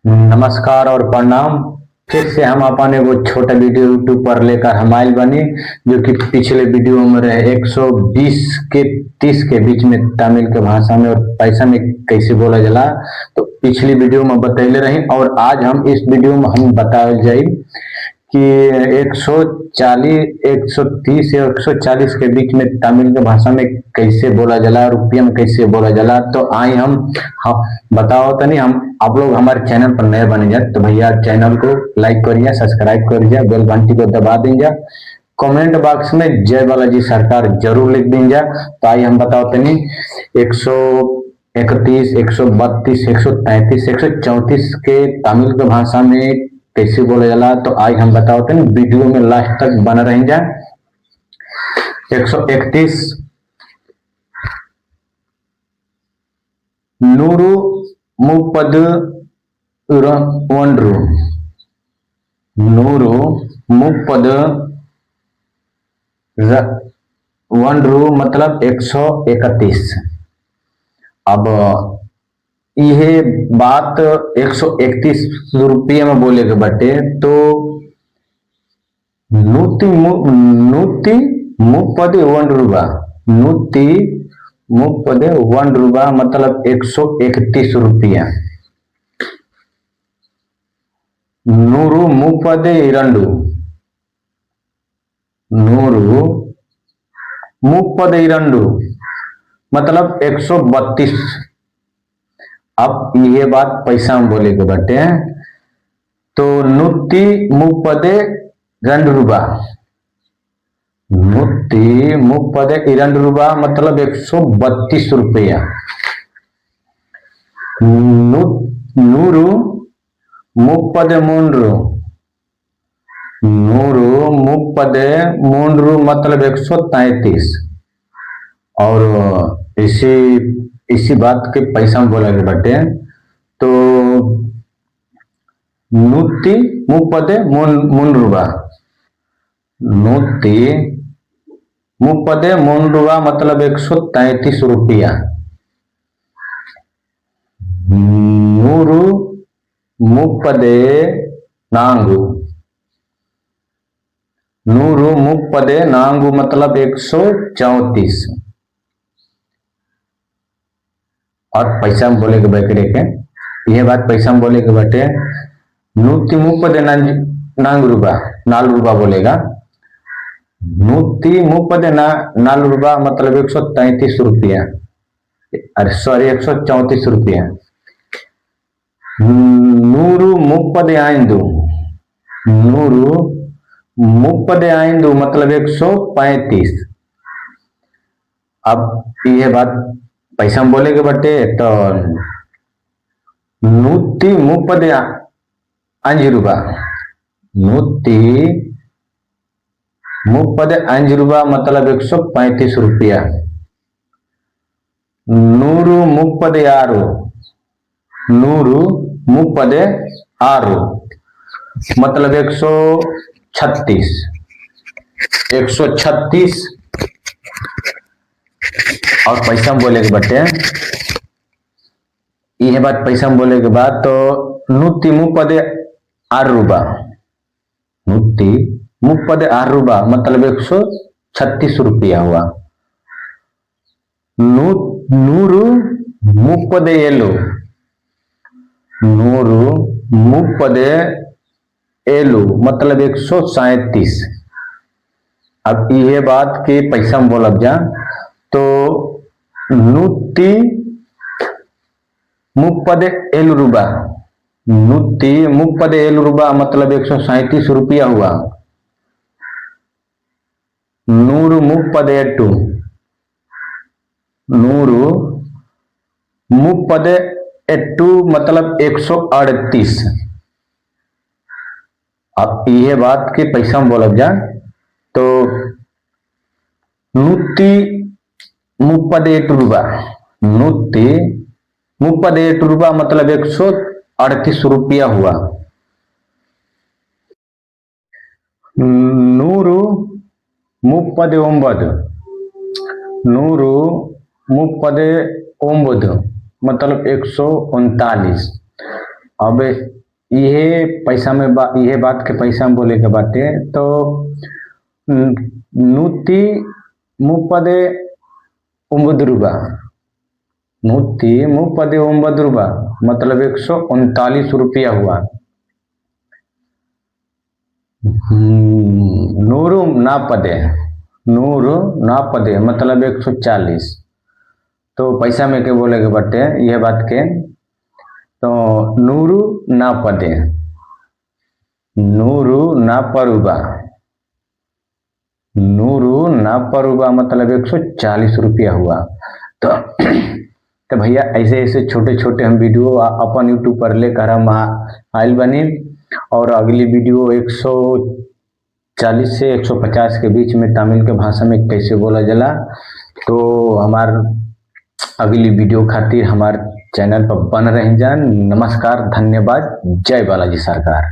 नमस्कार और प्रणाम। फिर से हम अपने वो छोटा वीडियो यूट्यूब पर लेकर हम आयल बनी, जो कि पिछले वीडियो में रहे 120 के 30 के बीच में तमिल के भाषा में और पैसा में कैसे बोला जला। तो पिछली वीडियो में बतैले रही और आज हम इस वीडियो में हम बताए जाए कि 140 130 या 140 के बीच में तमिल के भाषा में कैसे बोला जला, रुपया में कैसे बोला जला। तो आई हम बताओ तो नहीं, हम आप लोग हमारे चैनल पर नए बने जाए तो भैया चैनल को लाइक करिए, सब्सक्राइब करिए, बेल घंटी को दबा दीजिए, कमेंट बॉक्स में जय बालाजी सरकार जरूर लिख दीजिए। तो आई हम बताओ तो नहीं 131 132 133 134 के तमिल के भाषा में कैसे बोला जाला। तो आज हम बताते हैं वीडियो में लास्ट तक बना रह जाए। 131 नूरू मुप्पद वंड्रू, नूरू मुप्पद वंड्रू मतलब 131। अब यह बात 131 रुपये में बोले के बटे तो नूती मुप्पदे वन रूबा, नूती मुप्पदे वन रूबा मतलब 131 रुपया। नूरू मुप्पदे इरंडू, नूरू मुप्पदे इरंडू मतलब 132। अब ये बात पैसा में बोले के बटे तो नूती मुप्पदे रंड रूबा, नूती मुप्पदे इरंड रूबा मतलब 132 रुपया। नूरू मुप्पदे मूंड्रू, नूरू मुप्पदे मूंड्रू मतलब 133। और इसी बात के पैसा में बोला के बटे तो नूती मुप्पदे मूंड्रूबा, नूती मुप्पदे मूंड्रूबा मतलब 133 रुपया। नूरू मुप्पदे नांगू, नूरू मुप्पदे नांगू मतलब 134। और पैसा में बोले के बैठे के यह बात पैसा में बोले के बटे नूती मुप्पदे नांग रूबा, 4 रूबा बोलेगा। नूती मुप्पदे 4 रूबा मतलब 133 रुपया, अरे सॉरी 134 रुपया। नूरू मुप्पदे आइंदू, नूरू मुप्पदे आइंदू मतलब 135। अब यह बात पैसा में बोले के बटे तो नूती मुप्पदे अंज रूबा, नूती मुप्पदे अंज रूबा मतलब 135 रुपया। नूरू मुप्पदे आरू, नूरू मुप्पदे आरू मतलब 136, 136। और पैसा में बोले के बटे यह बात पैसा में बोले के बाद तो नूती मुप्पदे 6 रूबा, नूती मुप्पदे 6 रूबा मतलब 136 रुपया हुआ। नूरू मुप्पदे एलू, नूरू मुप्पदे एलू मतलब 137। अब यह बात के पैसा में बोलब जा तो नूती मुप्पदे एलू रूबा, नूती मुप्पदे एलू रूबा मतलब 137 रुपया हुआ। नूरू मुप्पदे एट्टू, नूरू मुप्पदे एट्टू मतलब 138। अब यह बात के पैसा में बोलब जा तो नूती मुप्पदे 8 रूबा, नूती मुप्पदे 8 रूबा मतलब 138 रुपया हुआ। नूरू मुप्पदे 9, नूरू मुप्पदे 9 मतलब 139। अब ये पैसा में ये बात के पैसा में बोले के बाटे तो नूती मुपदे 9 रुपया, नूती मुपदे 9 रुपया मतलब 139 रुपया हुआ। नूरू ना पदे मतलब 140। तो पैसा में के बोले के बटे यह बात के तो नूरू ना पदे, नूरू ना परुबा, नूरू ना परुबा मतलब 140 रुपया हुआ। तो भैया ऐसे ऐसे छोटे छोटे हम वीडियो अपन यूट्यूब पर लेकर हम आइल बनी, और अगली वीडियो 140 से 150 के बीच में तमिल के भाषा में कैसे बोला जाला। तो हमार अगली वीडियो खातिर हमार चैनल पर बन रह जान। नमस्कार, धन्यवाद, जय बालाजी सरकार।